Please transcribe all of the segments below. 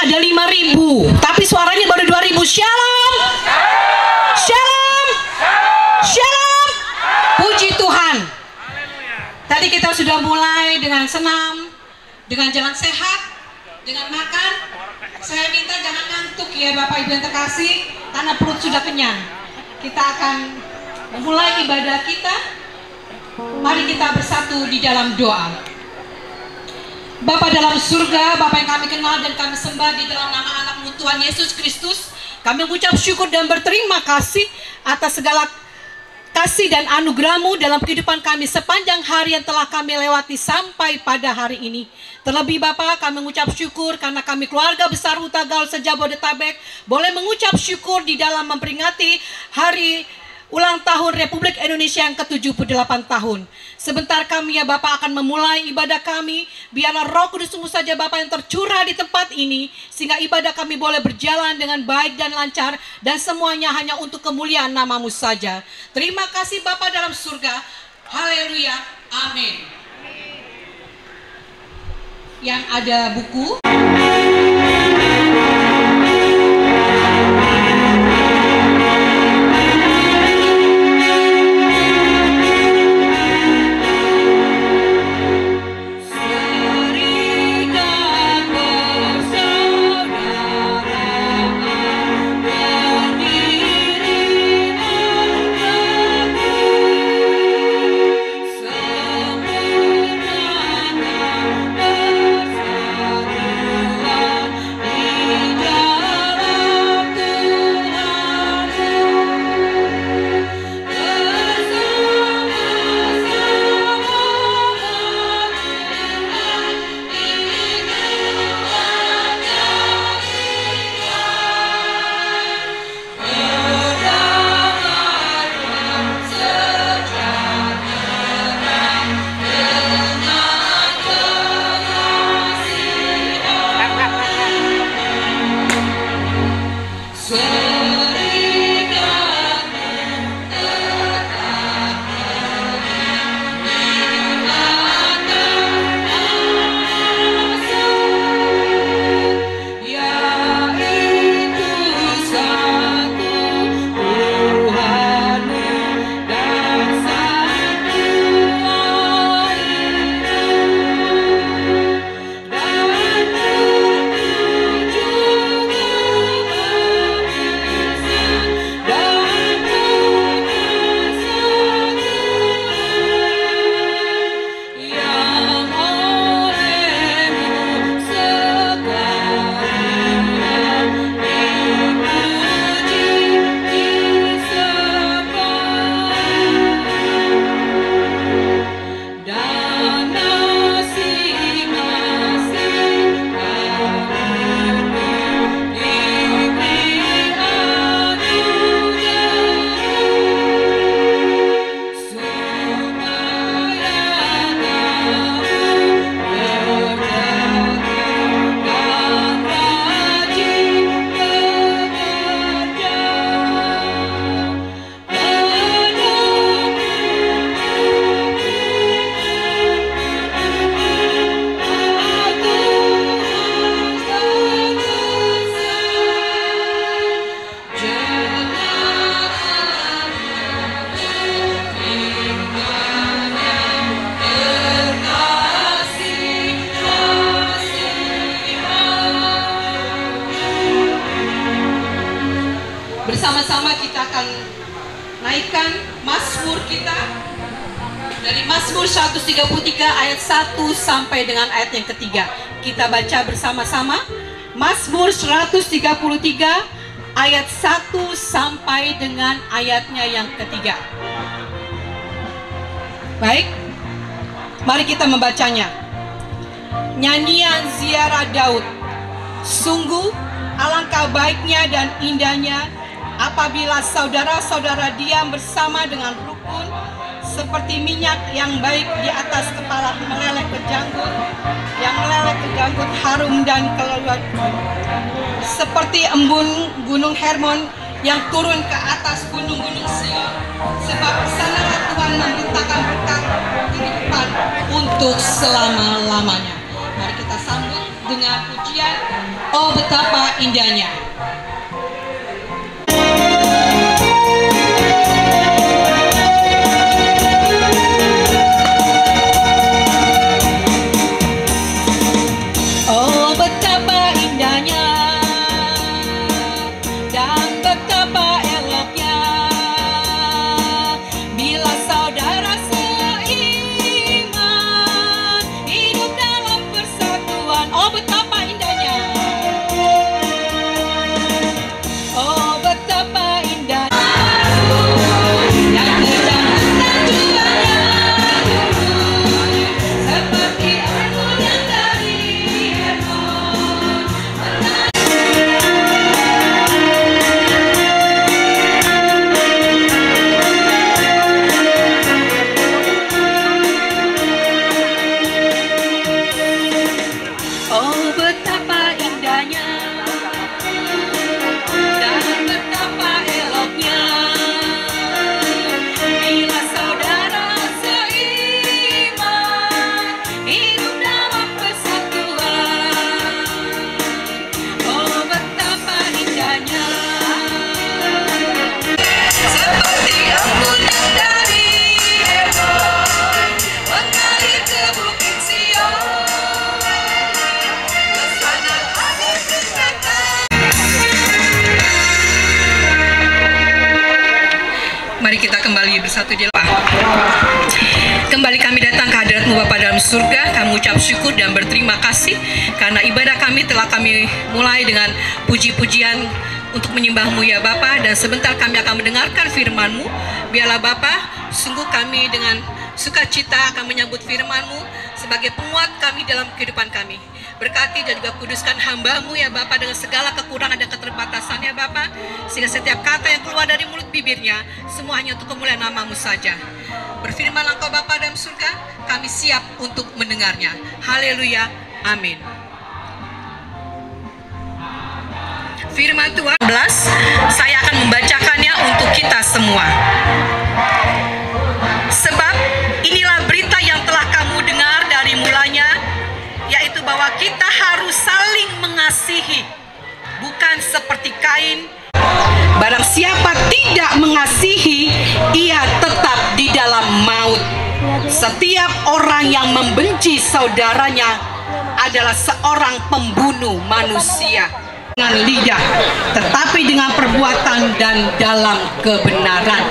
ada 5.000, tapi suaranya baru 2.000. Shalom, shalom, shalom. Puji Tuhan. Tadi kita sudah mulai dengan senam, dengan jalan sehat, dengan makan. Saya minta jangan ngantuk ya Bapak Ibu yang terkasih, karena perut sudah kenyang. Kita akan memulai ibadah kita. Mari kita bersatu di dalam doa. Bapa dalam surga, Bapa yang kami kenal dan kami sembah di dalam nama anak-Mu Tuhan Yesus Kristus, kami mengucap syukur dan berterima kasih atas segala kasih dan anugerah-Mu dalam kehidupan kami sepanjang hari yang telah kami lewati sampai pada hari ini. Terlebih Bapa, kami mengucap syukur karena kami keluarga besar Huta Gaul se-Jabodetabek boleh mengucap syukur di dalam memperingati hari ulang tahun Republik Indonesia yang ke-78 tahun. Sebentar kami ya Bapak akan memulai ibadah kami. Biarlah Roh Kudus sungguh saja Bapak yang tercurah di tempat ini, sehingga ibadah kami boleh berjalan dengan baik dan lancar, dan semuanya hanya untuk kemuliaan nama-Mu saja. Terima kasih Bapak dalam surga. Haleluya. Amin. Yang ada buku. Bersama-sama kita akan naikkan Mazmur kita dari Mazmur 133 ayat 1 sampai dengan ayat yang ketiga. Kita baca bersama-sama Mazmur 133 ayat 1 sampai dengan ayatnya yang ketiga. Baik, mari kita membacanya. Nyanyian ziarah Daud. Sungguh alangkah baiknya dan indahnya apabila saudara-saudara diam bersama dengan rukun, seperti minyak yang baik di atas kepala meleleh ke janggut, yang meleleh ke janggut harum dan keluar, seperti embun gunung Hermon yang turun ke atas gunung-gunung Sion, sebab sanalah Tuhan memerintahkan berkat kehidupan untuk selama-lamanya. Mari kita sambut dengan pujian, oh Oh betapa indahnya. Oh betapa indahnya dan betapa eloknya bila saudara seiman hidup dalam persatuan. Oh betapa indahnya. Oh betapa indahnya yang kecantikan jiwanya seperti anggur yang dari Hermon. Oh betapa indahnya dan betapa eloknya bila saudara seiman hidup dalam persatuan. Oh betapa indahnya seperti anggur yang dari Hermon mengalir ke bukit Sion. Mari kita kembali bersatu di lapangan. Kembali kami datang ke hadirat-Mu Bapa dalam surga. Kami ucap syukur dan berterima kasih karena ibadah kami telah kami mulai dengan puji-pujian untuk menyembah-Mu ya Bapa. Dan sebentar kami akan mendengarkan firman-Mu. Biarlah Bapa, sungguh kami dengan sukacita akan menyambut firman-Mu sebagai penguat kami dalam kehidupan kami. Berkati dan juga kuduskan hamba-Mu ya Bapa dengan segala kekurangan dan keterbatasannya Bapa, sehingga setiap kata yang keluar dari mulut bibirnya semuanya untuk kemuliaan nama-Mu saja. Berfirmanlah Engkau Bapa dalam surga, kami siap untuk mendengarnya. Haleluya, amin. Firman Tuhan 11, saya akan membacakannya untuk kita semua. Sebab inilah berita yang telah kamu dengar dari mulanya, yaitu bahwa kita harus saling mengasihi, bukan seperti Kain. Barang siapa tidak mengasihi, ia tetap di dalam maut. Setiap orang yang membenci saudaranya adalah seorang pembunuh manusia. Dengan lidah, tetapi dengan perbuatan dan dalam kebenaran.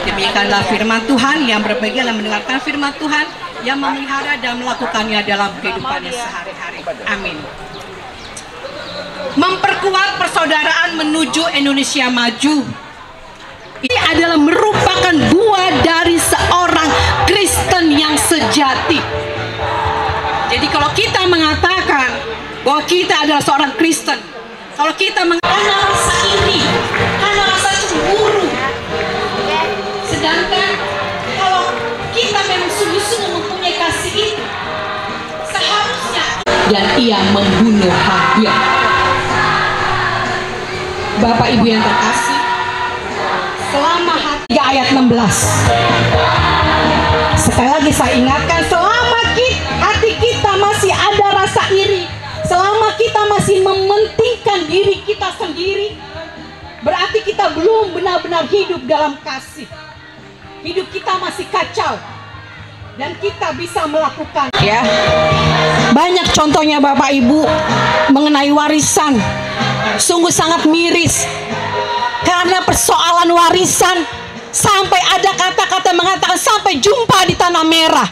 Demikianlah firman Tuhan. Yang berbahagia dalam mendengarkan firman Tuhan, yang memelihara dan melakukannya dalam kehidupannya sehari-hari. Amin. Memperkuat persaudaraan menuju Indonesia maju. Ini adalah merupakan buah dari seorang Kristen yang sejati. Jadi kalau kita mengatakan bahwa kita adalah seorang Kristen, kalau kita mengatakan rasa iri, karena rasa cemburu, sedangkan kalau kita memang sungguh-sungguh mempunyai kasih itu, seharusnya dan ia membunuh Habil. Bapak Ibu yang terkasih, selama hati ayat 16. Sekali lagi saya ingatkan, selama hati kita masih ada rasa iri, selama kita masih mementingkan diri kita sendiri, berarti kita belum benar-benar hidup dalam kasih. Hidup kita masih kacau. Dan kita bisa melakukan ya. Banyak contohnya Bapak Ibu mengenai warisan. Sungguh sangat miris. Karena persoalan warisan sampai ada kata-kata mengatakan sampai jumpa di tanah merah.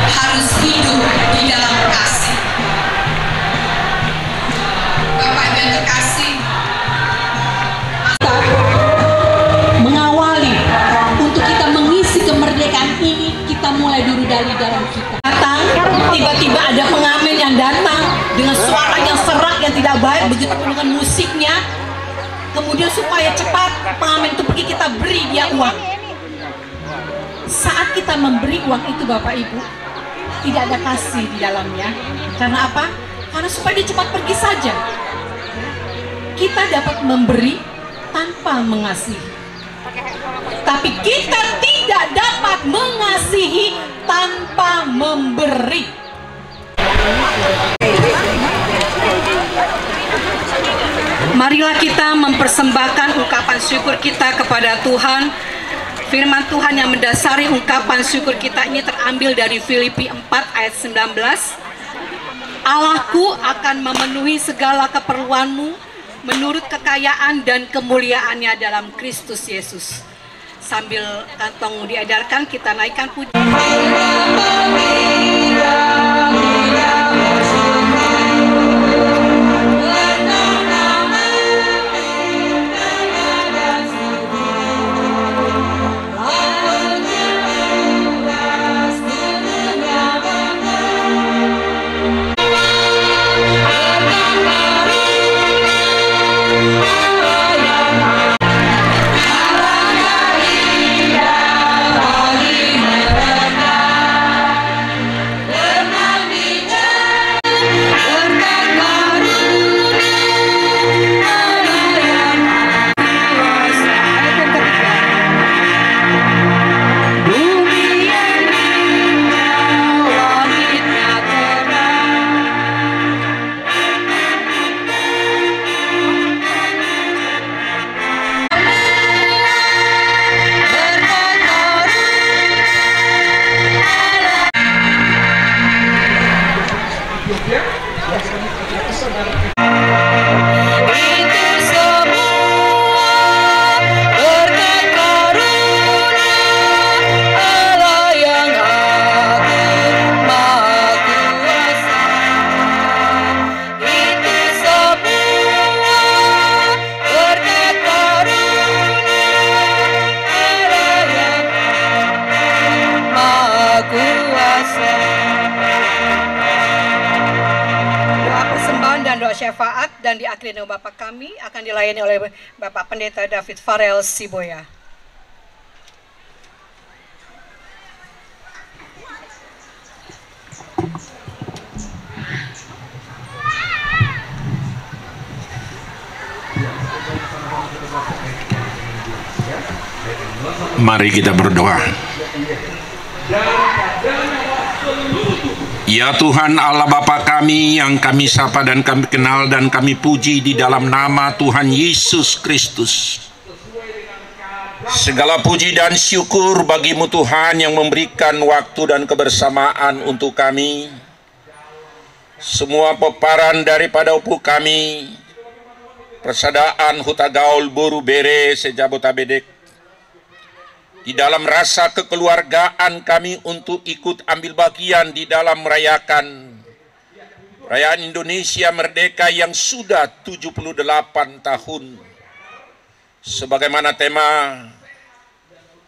Harus hidup di dalam kasih. Bapak Ibu yang terkasih, mengawali untuk kita mengisi kemerdekaan ini, kita mulai dulu dari dalam kita. Datang, tiba-tiba ada pengamen yang datang dengan suara yang serak yang tidak baik, begitu pun dengan musiknya. Kemudian supaya cepat pengamen itu pergi, kita beri dia uang. Saat kita memberi uang itu Bapak Ibu, tidak ada kasih di dalamnya. Karena apa? Karena supaya dia cepat pergi saja. Kita dapat memberi tanpa mengasihi. Tapi kita tidak dapat mengasihi tanpa memberi. marilah kita mempersembahkan ungkapan syukur kita kepada Tuhan. Firman Tuhan yang mendasari ungkapan syukur kita ini terambil dari Filipi 4 ayat 19. Allahku akan memenuhi segala keperluanmu menurut kekayaan dan kemuliaannya dalam Kristus Yesus. Sambil kantong diedarkan, kita naikkan puji. Syafaat dan diakhiri dengan Bapak kami akan dilayani oleh Bapak Pendeta David Farel Siboya. Mari kita berdoa. Ya Tuhan Allah Bapa kami yang kami sapa dan kami kenal dan kami puji di dalam nama Tuhan Yesus Kristus. Segala puji dan syukur bagimu Tuhan yang memberikan waktu dan kebersamaan untuk kami. Semua peparan daripada upu kami, Persadaan Huta Gaul Boru Bere Sejabotabedek, di dalam rasa kekeluargaan kami untuk ikut ambil bagian di dalam merayakan perayaan Indonesia Merdeka yang sudah 78 tahun. Sebagaimana tema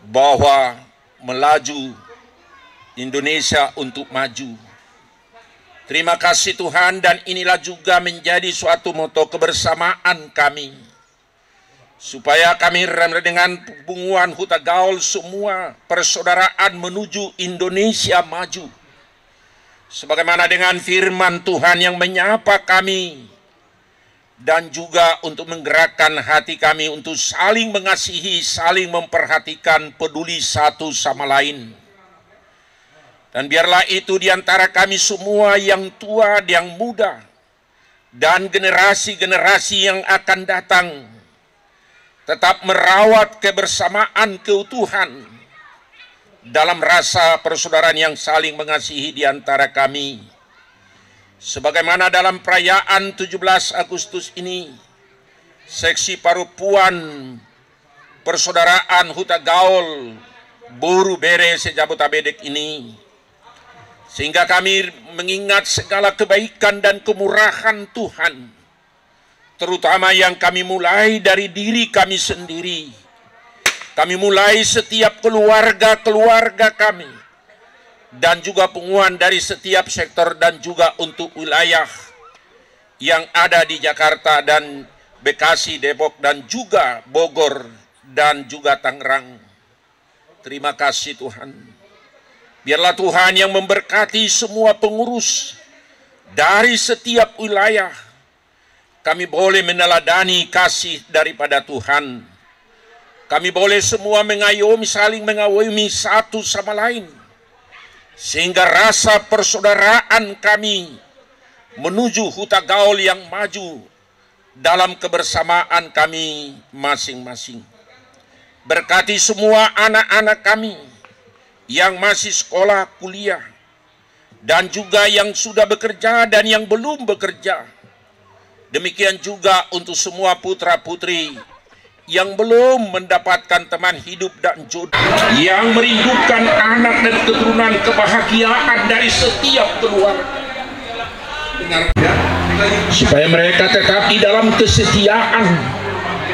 bahwa melaju Indonesia untuk maju. Terima kasih Tuhan, dan inilah juga menjadi suatu moto kebersamaan kami. Supaya kami dengan hubungan Huta Gaul semua persaudaraan menuju Indonesia maju. Sebagaimana dengan firman Tuhan yang menyapa kami. Dan juga untuk menggerakkan hati kami untuk saling mengasihi, saling memperhatikan, peduli satu sama lain. Dan biarlah itu di antara kami semua yang tua, yang muda. Dan generasi-generasi yang akan datang. Tetap merawat kebersamaan keutuhan dalam rasa persaudaraan yang saling mengasihi di antara kami. Sebagaimana dalam perayaan 17 Agustus ini, seksi Parupuan Persaudaraan Huta Gaul Boru Bere Sejabotabedek ini, sehingga kami mengingat segala kebaikan dan kemurahan Tuhan, terutama yang kami mulai dari diri kami sendiri. Kami mulai setiap keluarga-keluarga kami. Dan juga penguatan dari setiap sektor dan juga untuk wilayah yang ada di Jakarta dan Bekasi, Depok dan juga Bogor dan juga Tangerang. Terima kasih Tuhan. Biarlah Tuhan yang memberkati semua pengurus dari setiap wilayah. Kami boleh meneladani kasih daripada Tuhan. Kami boleh semua mengayomi, saling mengayomi satu sama lain. Sehingga rasa persaudaraan kami menuju Huta Gaul yang maju dalam kebersamaan kami masing-masing. Berkati semua anak-anak kami yang masih sekolah, kuliah, dan juga yang sudah bekerja dan yang belum bekerja. Demikian juga untuk semua putra-putri yang belum mendapatkan teman hidup dan jodoh, yang merindukan anak dan keturunan kebahagiaan dari setiap keluarga. Supaya mereka tetap di dalam kesetiaan,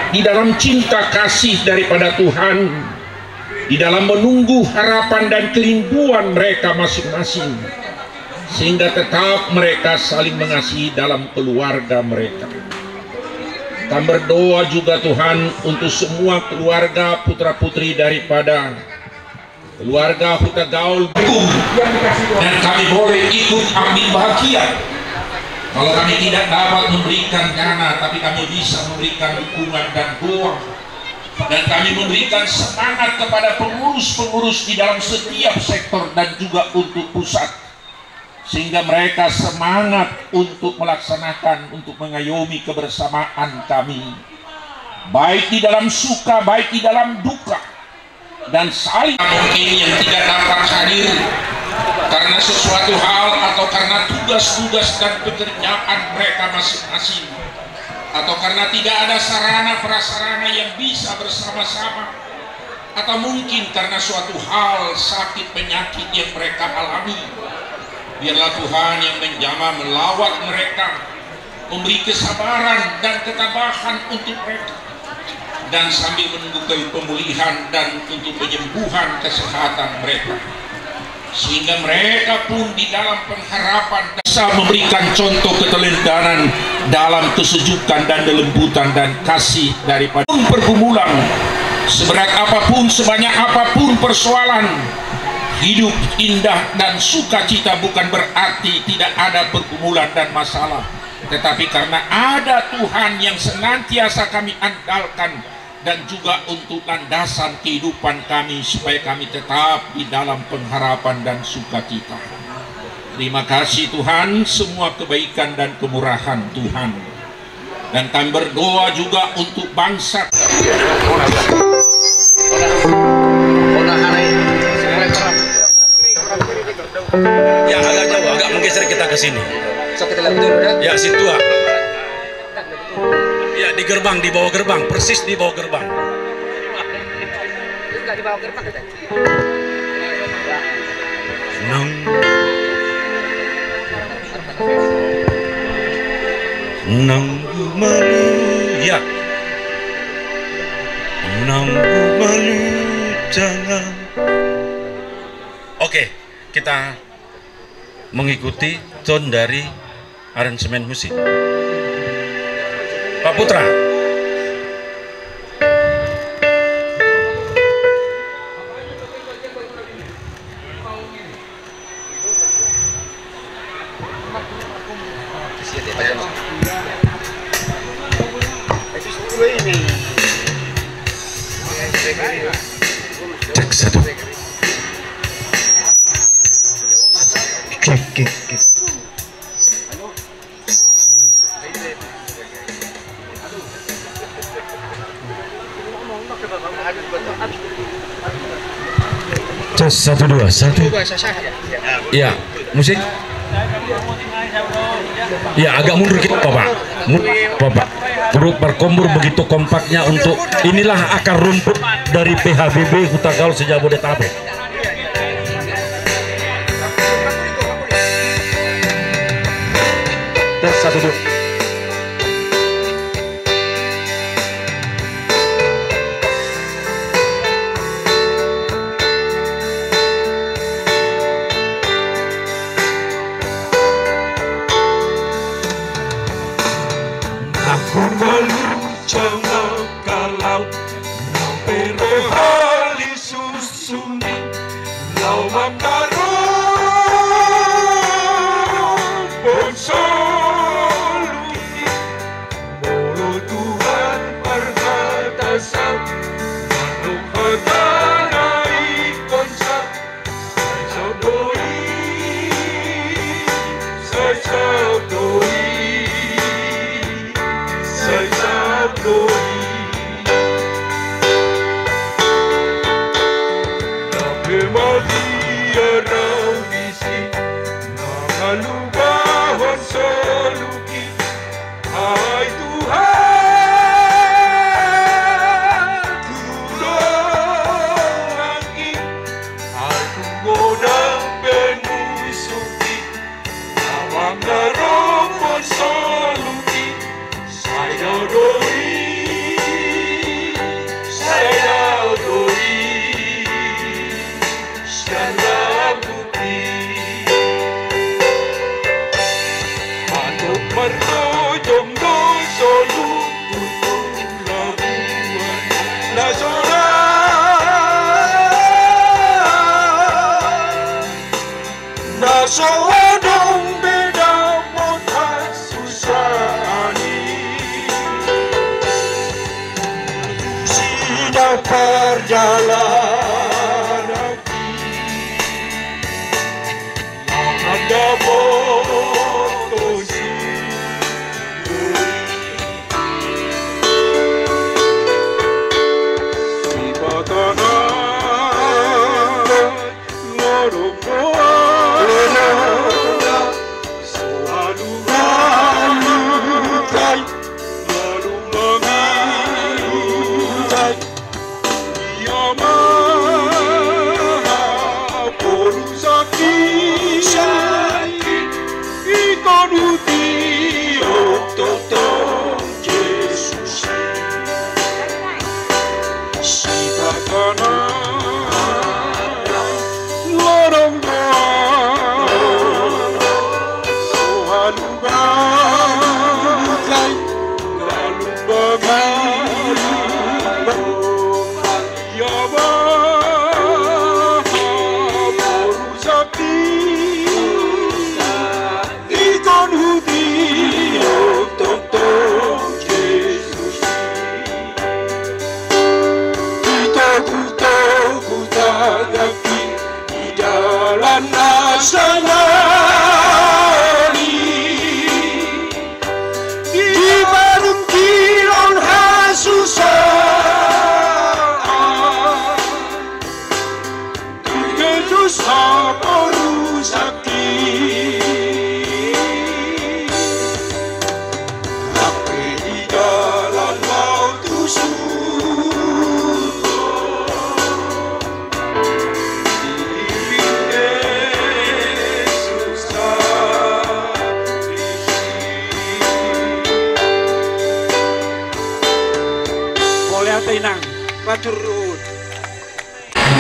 di dalam cinta kasih daripada Tuhan, di dalam menunggu harapan dan kerinduan mereka masing-masing, sehingga tetap mereka saling mengasihi dalam keluarga mereka. Kami berdoa juga Tuhan untuk semua keluarga putra-putri daripada keluarga Huta Gaul, dan kami boleh ikut ambil bahagia. Kalau kami tidak dapat memberikan dana, tapi kami bisa memberikan dukungan dan doa, dan kami memberikan semangat kepada pengurus-pengurus di dalam setiap sektor dan juga untuk pusat, sehingga mereka semangat untuk melaksanakan, untuk mengayomi kebersamaan kami, baik di dalam suka, baik di dalam duka, dan saling mungkin yang tidak dapat hadir karena sesuatu hal atau karena tugas-tugas dan pekerjaan mereka masing-masing, atau karena tidak ada sarana prasarana yang bisa bersama-sama, atau mungkin karena suatu hal sakit penyakit yang mereka alami. Biarlah Tuhan yang menjamah melawat mereka, memberi kesabaran dan ketabahan untuk mereka, dan sambil menunggu pemulihan dan untuk penyembuhan kesehatan mereka, sehingga mereka pun di dalam pengharapan bisa memberikan contoh keteladanan dalam kesejukan dan kelembutan dan kasih daripada pergumulan. Seberat apapun, sebanyak apapun persoalan, hidup indah dan sukacita bukan berarti tidak ada pergumulan dan masalah, tetapi karena ada Tuhan yang senantiasa kami andalkan, dan juga untuk landasan kehidupan kami, supaya kami tetap di dalam pengharapan dan sukacita. Terima kasih Tuhan, semua kebaikan dan kemurahan Tuhan. Dan kami berdoa juga untuk bangsa. Ya agak jauh, agak menggeser kita ke sini. Ya situ. Ya di gerbang, di bawah gerbang, persis di bawah gerbang. Nanggu malu, ya. Nanggu malu, jangan. Oke, kita mengikuti tone dari aransemen musik. Pak Putra. Cek satu. Cek. Tes 1 2 1. Ya, musik. Ya, agak mundur kita, Bapak. Bapak. Grup berkombur begitu kompaknya untuk inilah akar rumput dari PHBB Huta Gaul se-Jabodetabek. Tes 1 2.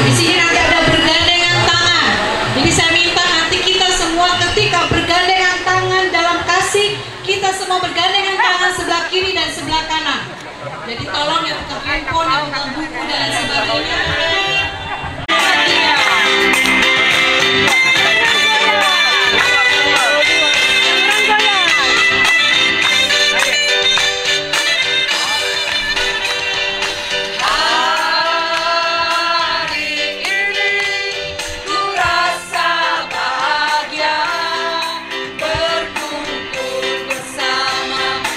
Di sini nanti ada bergandengan tangan. Jadi saya minta nanti kita semua ketika bergandengan tangan dalam kasih, kita semua bergandengan tangan sebelah kiri dan sebelah kanan. Jadi tolong yang buka handphone, yang buka buku dan lain sebagainya. Bersama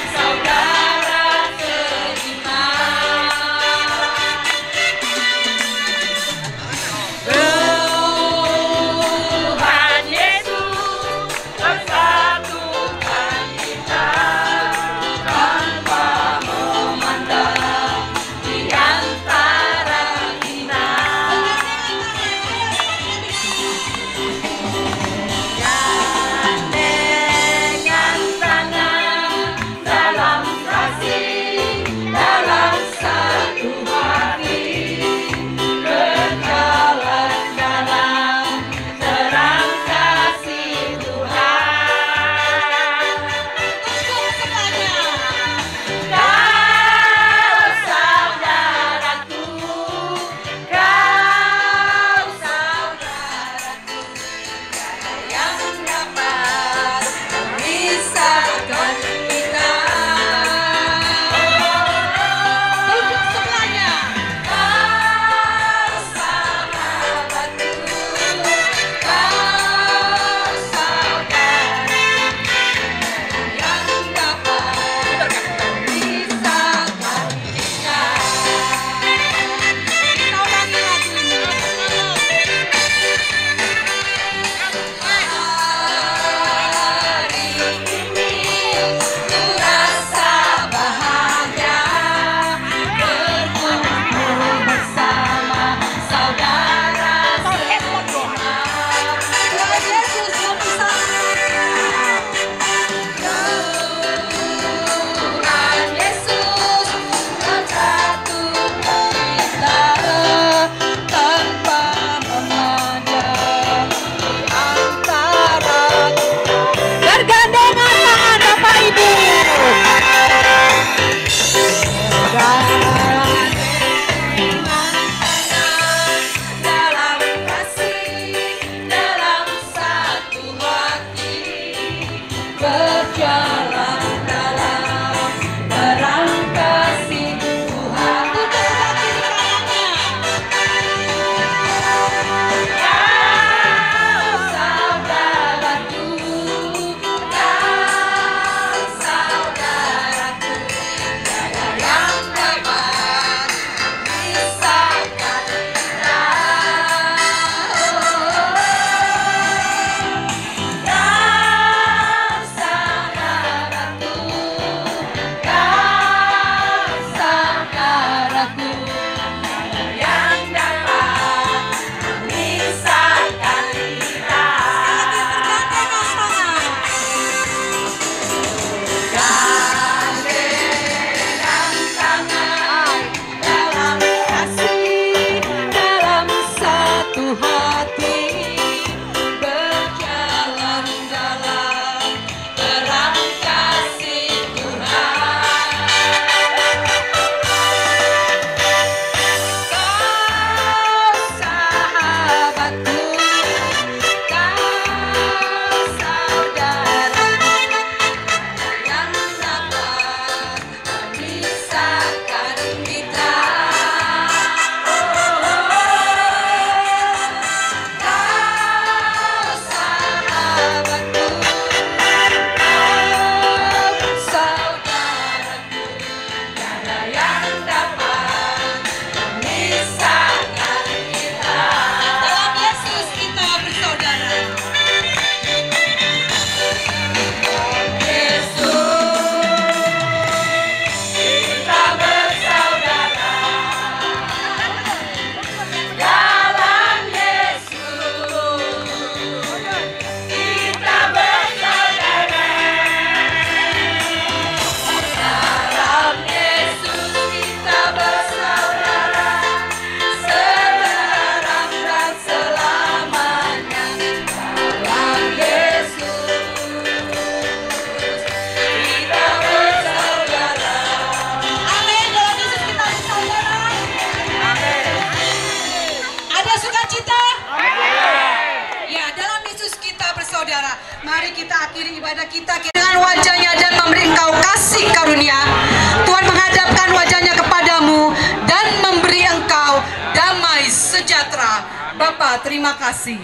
Bapak, terima kasih.